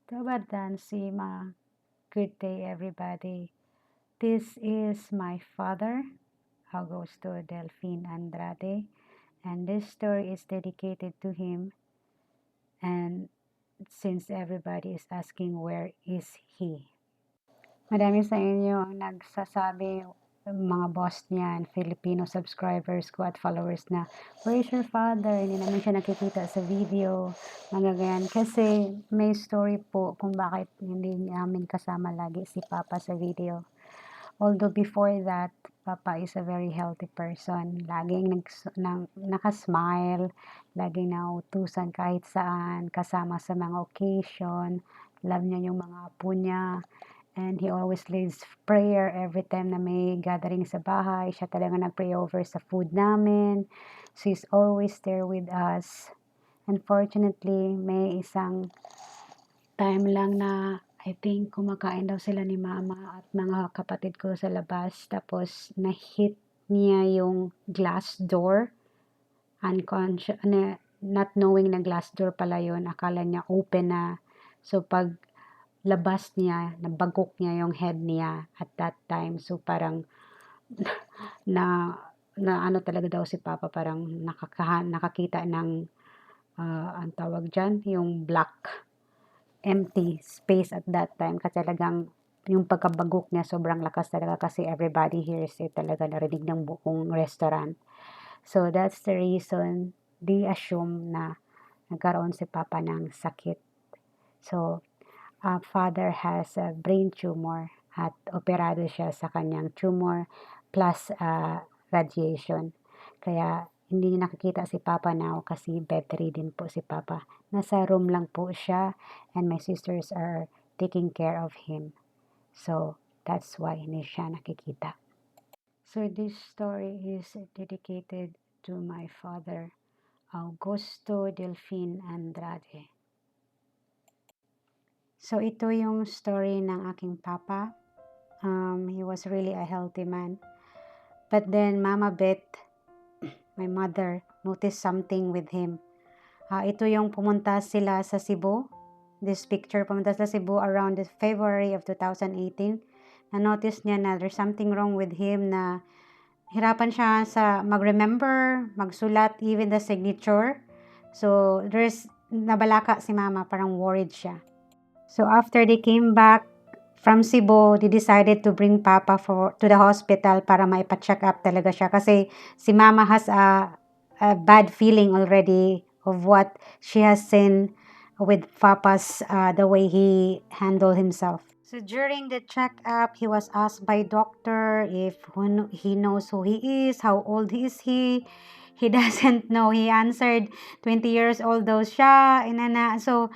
Dobar dan Sima. Good day, everybody. This is my father, Augusto Delfin Andrade, and this story is dedicated to him. And since everybody is asking where is he, marami sa inyo ang nagsasabi, mga Bosnia and Filipino subscribers ko at followers na, where is your father? Hindi naman siya nakikita sa video, mga ganyan. Kasi may story po kung bakit hindi namin kasama lagi si Papa sa video. Although before that, Papa is a very healthy person. Laging nakasmile, laging nautusan kahit saan, kasama sa mga occasion. Love niya yung mga apo niya. And he always leads prayer every time na may gathering sa bahay. Siya talaga nag-pray over sa food namin. So he's always there with us. Unfortunately, may isang time lang na I think kumakain daw sila ni mama at mga kapatid ko sa labas. Tapos na-hit niya yung glass door. Unconscious, not knowing na glass door pala yun. Akala niya open na. So pag labas niya, nabagok niya yung head niya at that time. So parang na ano talaga daw si Papa, parang nakakita ng ang tawag dyan, yung black empty space at that time. Kasi talagang yung pagkabagok niya sobrang lakas talaga kasi everybody hears it talaga, narinig ng buong restaurant. So that's the reason they assume na nagkaroon si Papa ng sakit. So father has a brain tumor at operado siya sa kanyang tumor plus radiation. Kaya hindi niya nakikita si Papa now kasi bedridden po si Papa. Nasa room lang po siya and my sisters are taking care of him. So that's why hindi siya nakikita. So this story is dedicated to my father, Augusto Delfin Andrade. So, ito yung story ng aking papa. He was really a healthy man. But then, Mama Beth, my mother, noticed something with him. Ito yung pumunta sila sa Cebu. This picture, pumunta sila sa Cebu around February of 2018. Na-notice niya na there's something wrong with him, na hirapan siya sa mag-remember, magsulat, even the signature. So, nabalaka si Mama, parang worried siya. So after they came back from Cebu, they decided to bring Papa to the hospital para maipa-check up talaga siya. Kasi si Mama has a bad feeling already of what she has seen with Papa's, the way he handled himself. So during the check-up, he was asked by doctor if he knows who he is, how old is he. He doesn't know. He answered 20 years old daw siya. So,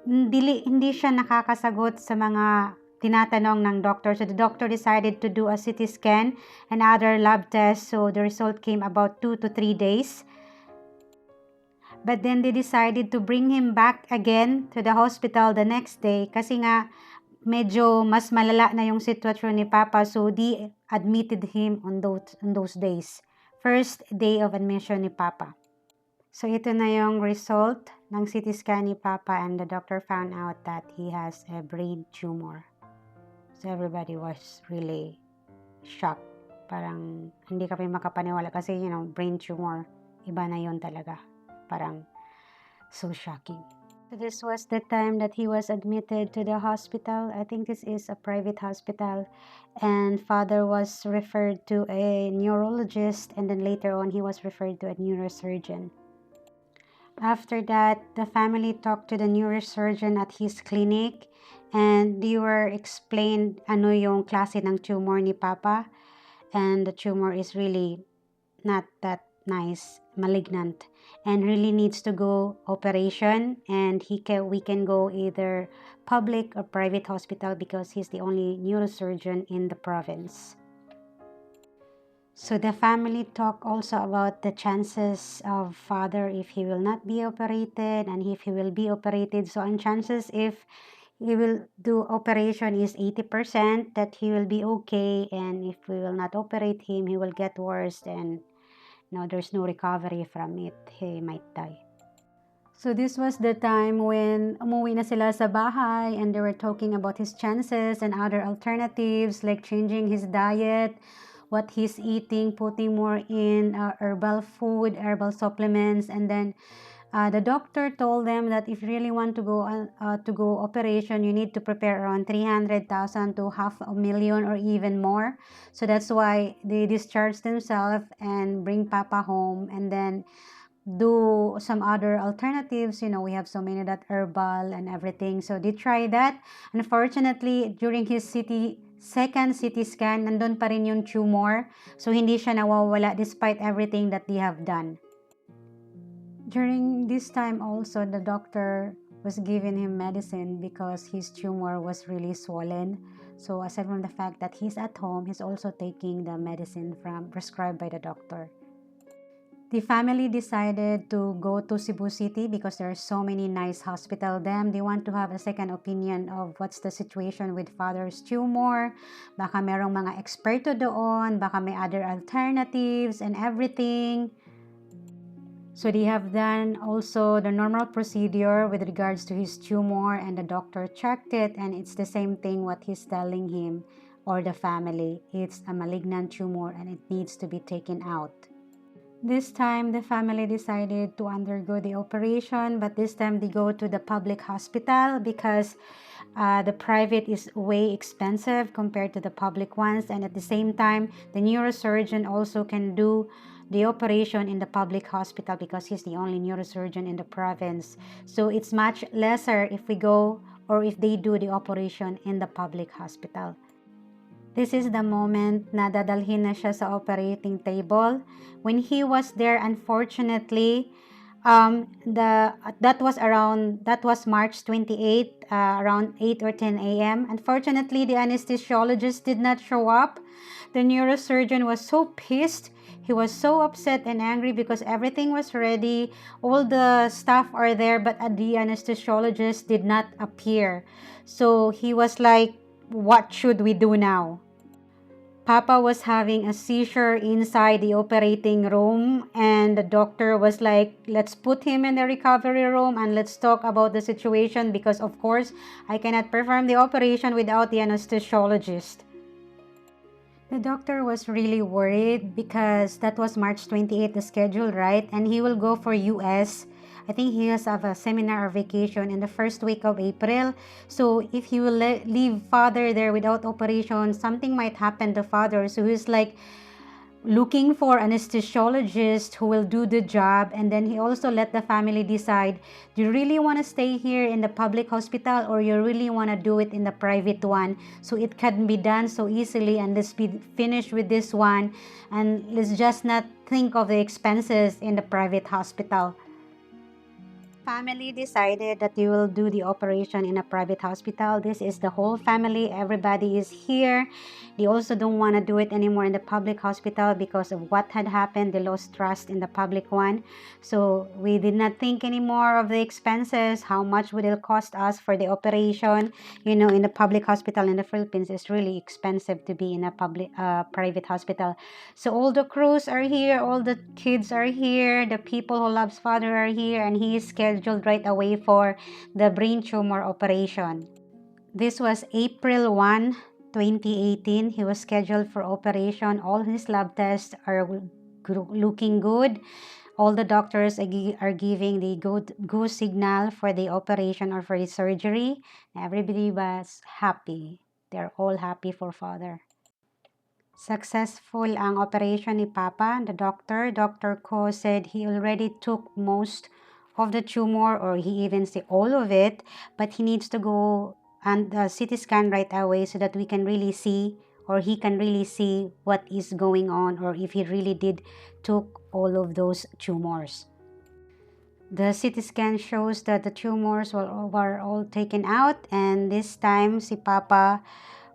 hindi siya nakakasagot sa mga tinatanong ng doctor. So the doctor decided to do a CT scan and other lab tests. So the result came about 2 to 3 days. But then they decided to bring him back again to the hospital the next day kasi nga medyo mas malala na yung sitwasyon ni Papa. So they admitted him on those days. First day of admission ni Papa. So, ito na yung result ng CT scan ni Papa, and the doctor found out that he has a brain tumor. So, everybody was really shocked. Parang hindi kami makapaniwala kasi, brain tumor, iba na yun talaga. Parang so shocking. So, this was the time that he was admitted to the hospital. I think this is a private hospital. And father was referred to a neurologist, and then later on, he was referred to a neurosurgeon. After that, the family talked to the neurosurgeon at his clinic, and they were explained ano yung klase ng tumor ni Papa, and the tumor is really not that nice, malignant, and really needs to go operation, and we can go either public or private hospital because he's the only neurosurgeon in the province. So the family talk also about the chances of father if he will not be operated and if he will be operated. So on chances if he will do operation is 80% that he will be okay, and if we will not operate him, he will get worse and there's no recovery from it. He might die. So this was the time when umuwi na sila sa bahay and they were talking about his chances and other alternatives like changing his diet, what he's eating, putting more in herbal food, herbal supplements, and then the doctor told them that if you really want to go operation, you need to prepare around 300,000 to 500,000 or even more. So that's why they discharged themselves and bring Papa home and then do some other alternatives. We have so many that herbal and everything. So they tried that. Unfortunately, during his second CT scan, nandun pa rin yung tumor. So hindi siya nawawala despite everything that they have done. During this time also, the doctor was giving him medicine because his tumor was really swollen. So aside from the fact that he's at home, he's also taking the medicine prescribed by the doctor. The family decided to go to Cebu City because there are so many nice hospitals there. They want to have a second opinion of what's the situation with father's tumor. Baka merong mga eksperto doon, baka may other alternatives and everything. So they have done also the normal procedure with regards to his tumor, and the doctor checked it, and it's the same thing what he's telling him or the family. It's a malignant tumor and it needs to be taken out. This time, the family decided to undergo the operation, but this time they go to the public hospital because the private is way expensive compared to the public ones. And at the same time, the neurosurgeon also can do the operation in the public hospital because he's the only neurosurgeon in the province. So it's much lesser if we go or if they do the operation in the public hospital. This is the moment na dadalhin na siya sa operating table. When he was there, unfortunately, that was March 28, around 8 or 10 a.m. Unfortunately, the anesthesiologist did not show up. The neurosurgeon was so pissed. He was so upset and angry because everything was ready. All the staff are there, but the anesthesiologist did not appear. So he was like, what should we do now? Papa was having a seizure inside the operating room, and the doctor was like, let's put him in the recovery room and let's talk about the situation because of course I cannot perform the operation without the anesthesiologist. The doctor was really worried because that was March 28th, the schedule, right? And he will go for US. I think he has a seminar or vacation in the first week of April. So if he will leave father there without operation, something might happen to father. So he's like looking for anesthesiologist who will do the job, and then he also let the family decide, do you really want to stay here in the public hospital or you really want to do it in the private one, so it can be done so easily, and let's be finished with this one and let's just not think of the expenses in the private hospital. Family decided that they will do the operation in a private hospital. This is the whole family. Everybody is here. They also don't want to do it anymore in the public hospital because of what had happened. They lost trust in the public one. So we did not think anymore of the expenses. How much would it cost us for the operation? In the public hospital in the Philippines, it's really expensive to be in a private hospital. So all the crews are here. All the kids are here. The people who loves father are here, and he is scheduled right away for the brain tumor operation. This was April 1, 2018. He was scheduled for operation. All his lab tests are looking good. All the doctors are giving the go signal for the operation or for the surgery. Everybody was happy. They're all happy for father. Successful ang operation ni Papa. The Dr. Ko said he already took most of the tumor, or he even see all of it, but he needs to go and CT scan right away so that we can really see, or he can really see what is going on, or if he really did took all of those tumors. The CT scan shows that the tumors were all taken out, and this time si Papa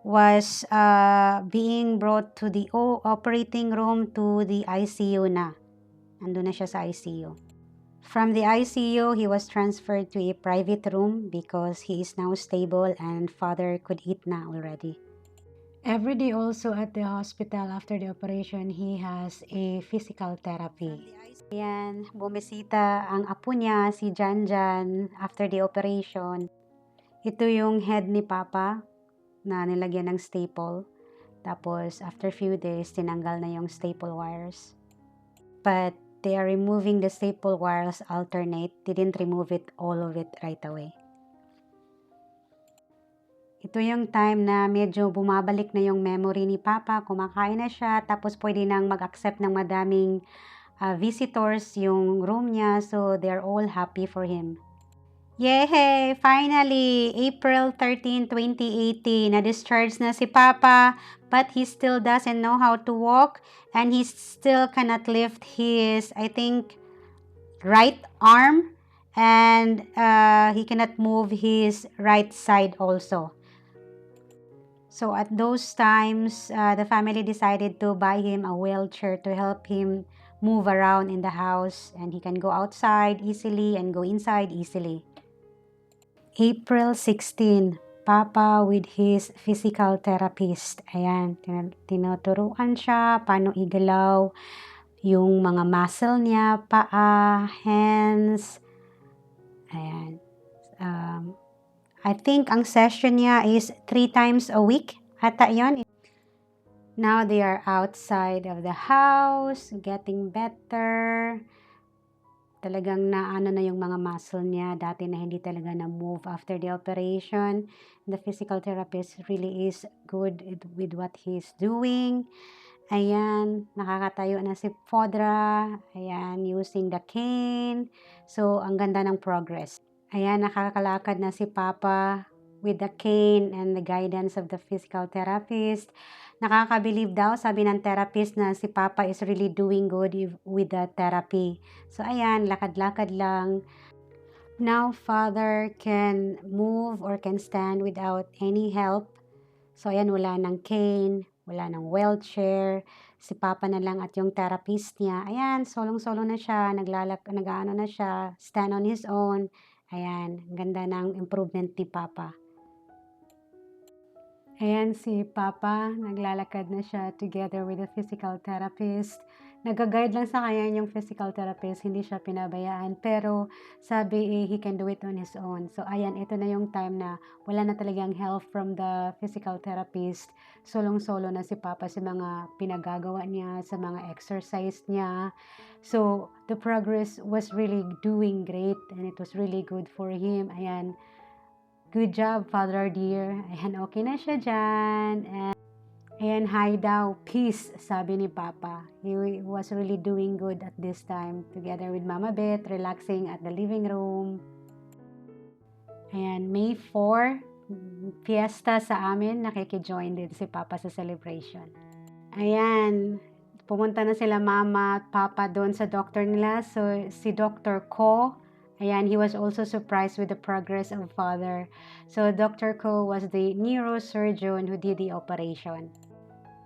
was being brought to the operating room, to the ICU na. Andun na siya sa ICU. From the ICU, he was transferred to a private room because he is now stable and father could eat na already. Every day also at the hospital after the operation, he has a physical therapy. Ayan, bumisita ang apo niya, si Janjan, after the operation. Ito yung head ni Papa na nilagyan ng staple. Tapos, after few days, tinanggal na yung staple wires. But they are removing the staple wires alternate. They didn't remove it, all of it right away. Ito yung time na medyo bumabalik na yung memory ni Papa. Kumakain na siya, tapos pwede nang mag-accept ng madaming visitors yung room niya. So, they're all happy for him. Yay! Finally, April 13, 2018, na-discharge na si Papa, but he still doesn't know how to walk, and he still cannot lift his, I think, right arm, and he cannot move his right side also. So at those times, the family decided to buy him a wheelchair to help him move around in the house, and he can go outside easily and go inside easily. April 16, Papa with his physical therapist. Ayan, tinuturuan siya paano igalaw yung mga muscle niya, paa, hands. Ayan. I think ang session niya is 3 times a week. Ata yon. Now they are outside of the house, getting better. Talagang naano na yung mga muscle niya. Dati na hindi talaga na-move after the operation. The physical therapist really is good with what he's doing. Ayan, nakakatayo na si Fodra. Ayan, using the cane. So, ang ganda ng progress. Ayan, nakakalakad na si Papa with the cane and the guidance of the physical therapist. Nakakabilib daw, sabi ng therapist, na si Papa is really doing good with the therapy. So, ayan, lakad-lakad lang. Now, Father can move or can stand without any help. So, ayan, wala ng cane, wala ng wheelchair. Si Papa na lang at yung therapist niya. Ayan, solong-solo na siya, nag-ano na siya, stand on his own. Ayan, ganda ng improvement ni Papa. Ayan si Papa, naglalakad na siya together with the physical therapist. Nag-guide lang sa kanya yung physical therapist, hindi siya pinabayaan. Pero sabi he can do it on his own. So ayan, ito na yung time na wala na talagang help from the physical therapist. Solong-solo na si Papa sa mga pinagagawa niya, sa mga exercise niya. So the progress was really doing great and it was really good for him. Ayan. Good job, Father dear. Ayan, okay na siya dyan. Ayan, hi daw. Peace, sabi ni Papa. He was really doing good at this time. Together with Mama Beth, relaxing at the living room. Ayan, May 4, fiesta sa amin. Nakikijoin din si Papa sa celebration. Ayan, pumunta na sila Mama at Papa doon sa doctor nila. So, si Dr. Ko, ayan, he was also surprised with the progress of Father. So, Dr. Ko was the neurosurgeon who did the operation.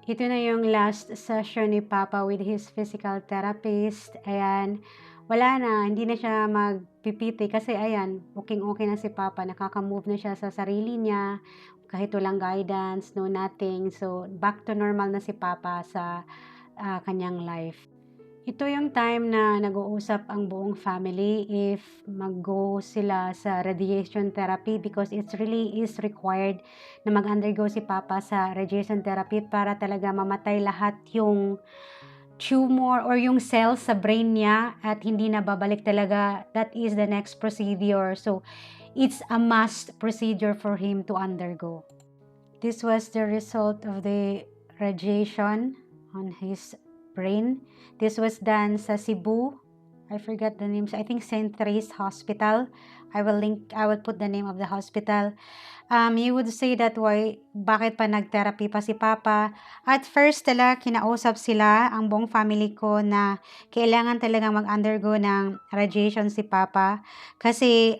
Ito na yung last session ni Papa with his physical therapist. Ayan, wala na, hindi na siya magpipiti kasi ayan, okay na si Papa. Nakaka-move na siya sa sarili niya. Kahit walang guidance, no nothing. So, back to normal na si Papa sa kanyang life. Ito yung time na nag-uusap ang buong family if mag-go sila sa radiation therapy because it really is required na mag-undergo si Papa sa radiation therapy para talaga mamatay lahat yung tumor or yung cells sa brain niya at hindi na babalik talaga. That is the next procedure. So, it's a must procedure for him to undergo. This was the result of the radiation on his brain. This was done sa Cebu. I forgot the names. I think St. Therese Hospital. I will put the name of the hospital. You would say that bakit pa nag-therapy pa si Papa? At first kinausap sila, ang buong family ko, na kailangan talagang mag-undergo ng radiation si Papa. Kasi,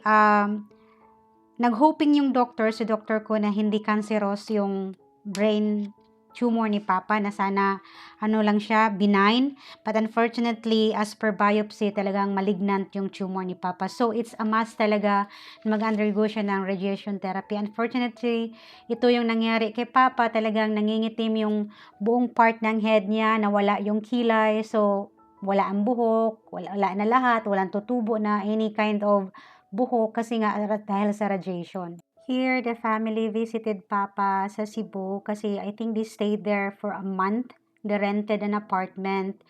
nag-hoping yung doctor, si doctor ko, na hindi cancerous yung brain tumor ni Papa na sana ano lang siya, benign. But unfortunately, as per biopsy, talagang malignant yung tumor ni Papa. So it's a must talaga mag-undergo siya ng radiation therapy. Unfortunately, ito yung nangyari kay Papa. Talagang nangingitim yung buong part ng head niya, nawala yung kilay. So wala ang buhok, wala na lahat, walang tutubo na any kind of buhok kasi nga dahil sa radiation. Here, the family visited Papa sa Cebu kasi I think they stayed there for a month. They rented an apartment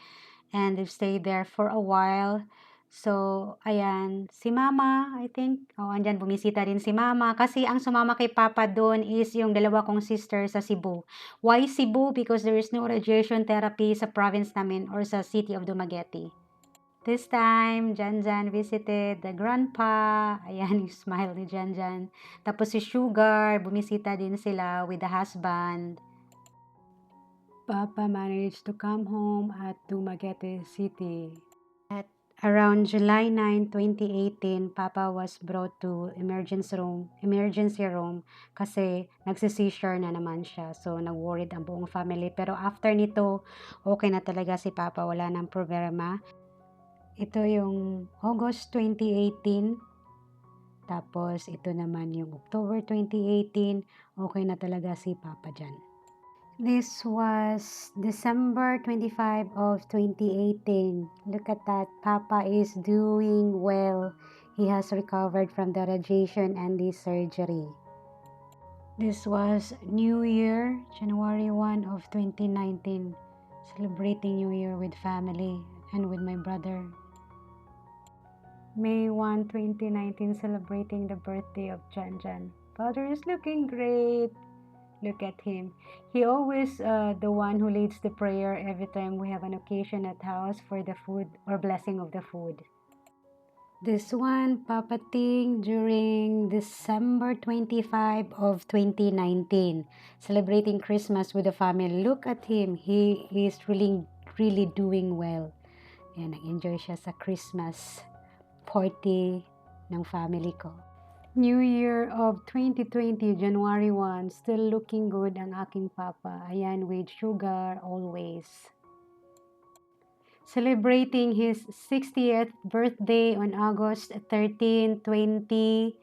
and they stayed there for a while. So, ayan, si Mama, I think, andyan, bumisita din si Mama. Kasi ang sumama kay Papa doon is yung dalawa kong sister sa Cebu. Why Cebu? Because there is no radiation therapy sa province namin or sa city of Dumaguete. This time, Janjan visited the grandpa. Ayan, yung smile ni Janjan. Tapos si Sugar, bumisita din sila with the husband. Papa managed to come home at Dumaguete City. At around July 9, 2018, Papa was brought to emergency room kasi nagsi-seizure na naman siya. So, nag-worried ang buong family. Pero after nito, okay na talaga si Papa. Wala nang problema. Ito yung August 2018. Tapos, ito naman yung October 2018. Okay na talaga si Papa dyan. This was December 25 of 2018. Look at that. Papa is doing well. He has recovered from the radiation and the surgery. This was New Year, January 1 of 2019. Celebrating New Year with family and with my brother. May 1, 2019, celebrating the birthday of Janjan. Father is looking great. Look at him. He always the one who leads the prayer every time we have an occasion at house for the food or blessing of the food. This one, Papa Ting, during December 25 of 2019, celebrating Christmas with the family. Look at him. He is really doing well. Yan, nag-enjoy siya sa Christmas party ng family ko. New Year of 2020, January 1, still looking good ang aking papa. Ayan, with Sugar always. Celebrating his 60th birthday on August 13, 2020.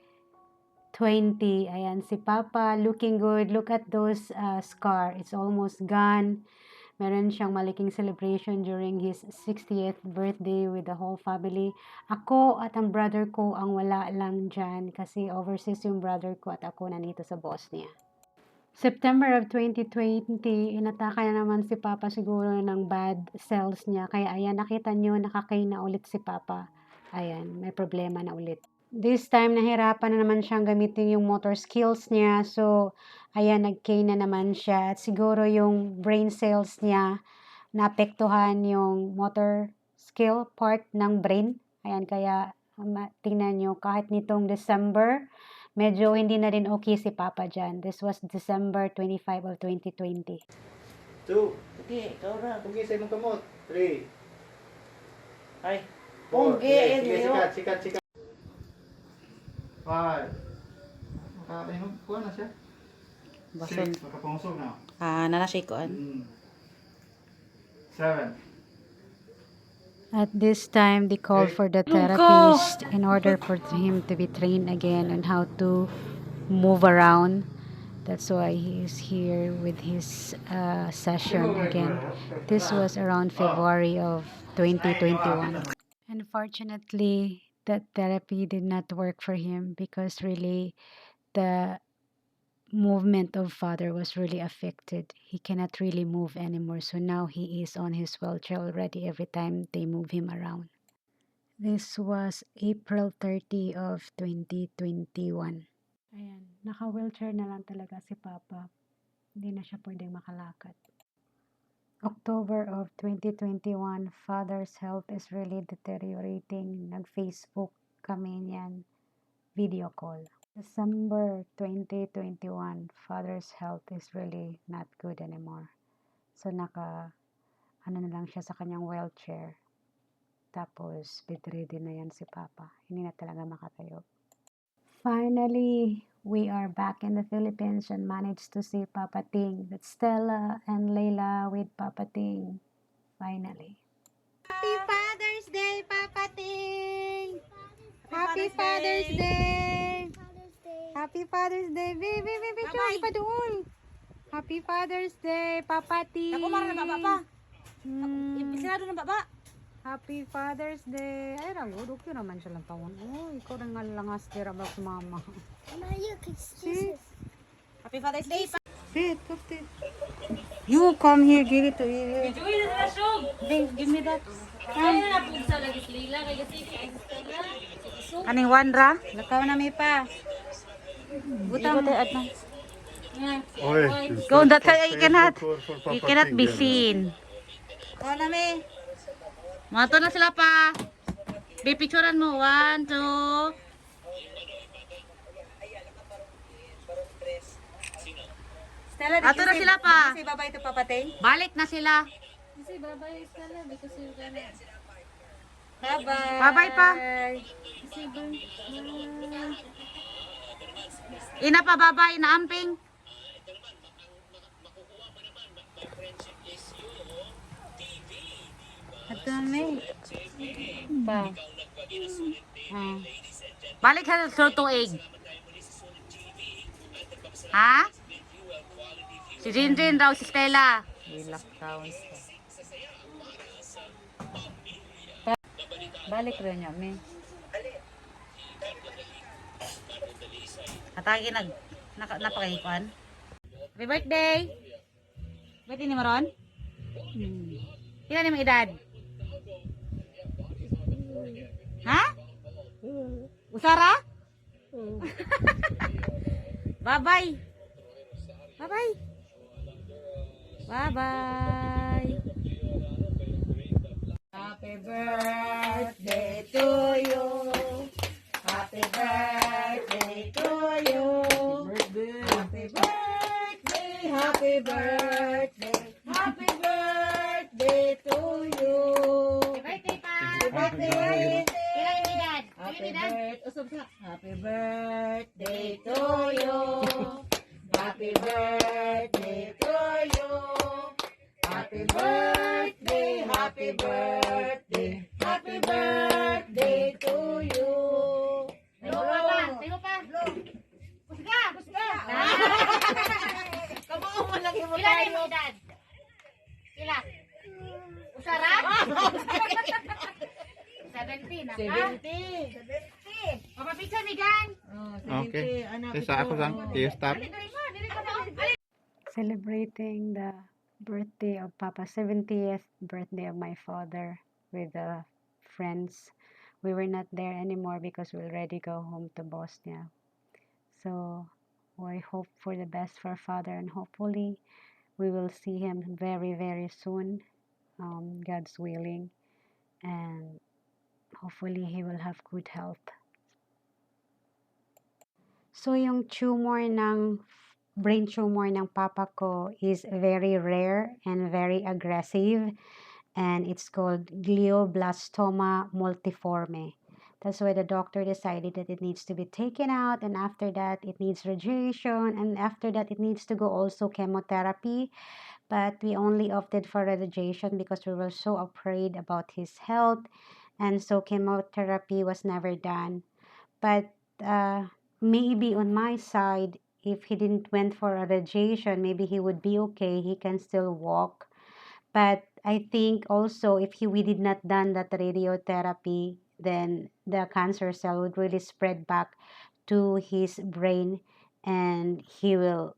Ayan, si Papa looking good. Look at those scar. It's almost gone. Meron siyang malaking celebration during his 60th birthday with the whole family. Ako at ang brother ko ang wala lang dyan kasi overseas yung brother ko at ako nandito sa Bosnia. September of 2020, inataka na naman si Papa siguro ng bad cells niya. Kaya ayan, nakita nyo, nakakain na ulit si Papa. Ayan, may problema na ulit. This time, nahirapan na naman siyang gamitin yung motor skills niya. So, ayan, nag-cane na naman siya. At siguro yung brain cells niya, naapektuhan yung motor skill part ng brain. Ayan, kaya tingnan nyo, kahit nitong December, medyo hindi na rin okay si Papa dyan. This was December 25 of 2020. 2. Okay, ikaw na. Pugi sa imong kamot. 3. Ay. 4. Sige, sikat. 5. Makainom ko na siya. 6. Makapungsog na. Nanasikoan. 7. At this time, they called for the therapist in order for him to be trained again on how to move around. That's why he is here with his session again. This was around February of 2021. Unfortunately, that therapy did not work for him because really the movement of father was really affected. He cannot really move anymore. So now he is on his wheelchair already every time they move him around. This was April 30 of 2021. Ayan, naka-wheelchair na lang talaga si Papa. Hindi na siya pwedeng makalakad. October of 2021, father's health is really deteriorating. Nag-Facebook kami niyan, video call. December 2021, father's health is really not good anymore. So ano na lang siya sa kanyang wheelchair. Tapos bedridden na yan si Papa. Hindi na talaga makatayo. Finally, we are back in the Philippines and managed to see Papa Ting. That's Stella and Layla with Papa Ting, finally. Happy Father's Day, Papa Ting! Happy Father's Day! Happy Father's Day! Baby, Joy, pa doon! Happy Father's Day, Papa Ting! Ako marang na baba pa. Hmm. Isirado na baba. Happy Father's Day. Ay, rago, dukyo naman siya lang taon. Oh, ikaw na nga langas dira ba mama. See? Happy Father's Day. Sit, sit. You come here, give it to you. Joy na sila siyog. Give me that. Kaya na napugsa lagi si Lila. Kaya kasi Kaning Wandra? Lakaw na may pa. Butang. Oi, Go, that you cannot be seen. Lakaw na may. Mato na sila pa. Be picturean mo. 1, 2. Stella, Ato na sila pa. Si baba ito papatay. Balik na sila. kasi babay ka na. Because you're gonna. Bye-bye. Bye-bye pa. Kasi ba? Ina pa baba, ina amping. Ato na may. Pa. Hmm. Balik sa tuig. Ha? Si Jinjin raw, si Stella. Balik rin niya, may. Atagi napakikuan. Happy birthday. Birthday ni Maron? Ilan ni mong edad? Ha? Usara? Bye-bye. Bye-bye. Bye-bye. Happy birthday to you. Happy birthday to you. Happy birthday, happy birthday, happy birthday to you. Birthday pa. Happy birthday. Ilan ni edad? Happy birthday. Happy birthday to you. Happy birthday to you. Happy birthday, happy birthday, happy birthday to you. Tayo pa. Busga, busga. Kamu mo lagi mo Ilan ni mong edad? Ilan? Usara? 17 na ka? 70. Papapicture ni Gan. Okay. Sa ako sang i-stop. Celebrating the birthday of Papa, 70th birthday of my father with the friends. We were not there anymore because we already go home to Bosnia. So I hope for the best for father, and hopefully we will see him very, very soon, God's willing, and hopefully he will have good health. So yung brain tumor ng papa ko is very rare and very aggressive, and it's called glioblastoma multiforme. That's why the doctor decided that it needs to be taken out, and after that it needs radiation, and after that it needs to go also chemotherapy. But we only opted for radiation because we were so afraid about his health, and so chemotherapy was never done. But maybe on my side, if he didn't went for a radiation, maybe he would be okay. He can still walk. But I think also if we did not done that radiotherapy, then the cancer cell would really spread back to his brain, and he will,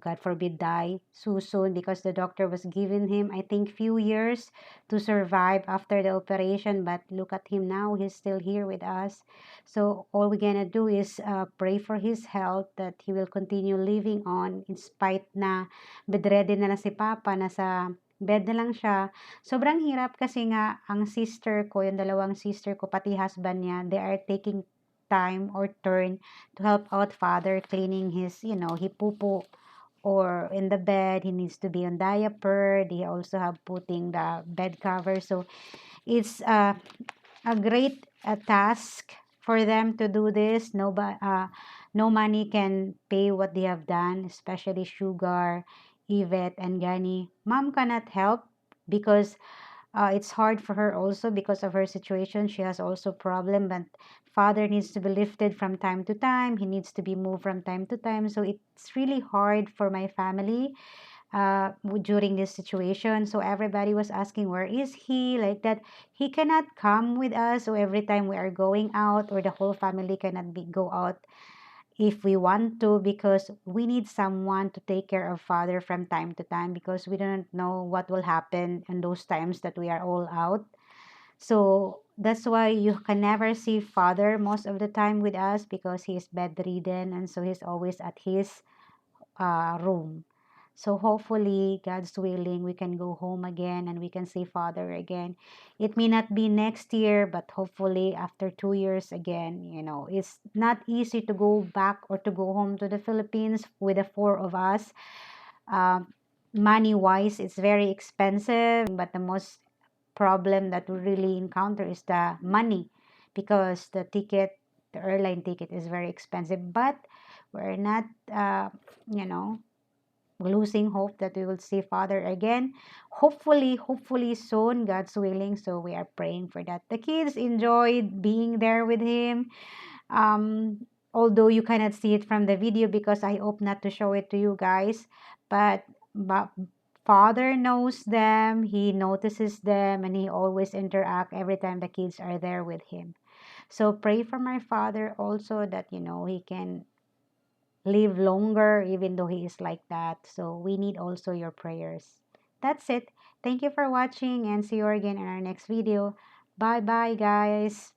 God forbid, die so soon, because the doctor was giving him, I think, few years to survive after the operation. But look at him now, he's still here with us. So all we're gonna do is pray for his health, that he will continue living on in spite na bedridden na si Papa, nasa bed na lang siya. Sobrang hirap kasi nga ang sister ko, yung dalawang sister ko, pati husband niya, they are taking time or turn to help out father cleaning his, he poo or in the bed, he needs to be on diaper. They also have putting the bed cover. So it's a great task for them to do this. no money can pay what they have done, especially Sugar, Yvette, and Gani. Mom cannot help because it's hard for her also because of her situation. She has also problem, but father needs to be lifted from time to time. He needs to be moved from time to time. So it's really hard for my family during this situation. So everybody was asking, where is he? Like that. He cannot come with us. So every time we are going out, or the whole family cannot go out if we want to, because we need someone to take care of father from time to time, because we don't know what will happen in those times that we are all out. So that's why you can never see father most of the time with us, because he is bedridden, and so he's always at his room. So hopefully, God's willing, we can go home again and we can see Father again. It may not be next year, but hopefully after 2 years again. It's not easy to go back or to go home to the Philippines with the four of us. Money wise, it's very expensive, but the most problem that we really encounter is the money, because the airline ticket is very expensive. But we're not, you know, losing hope that we will see Father again. Hopefully soon, God's willing. So we are praying for that. The kids enjoyed being there with him. Although you cannot see it from the video because I hope not to show it to you guys. But Father knows them, he notices them, and he always interact every time the kids are there with him. So pray for my father also, that he can live longer even though he is like that. So we need also your prayers. That's it. Thank you for watching, and see you again in our next video. Bye bye, guys.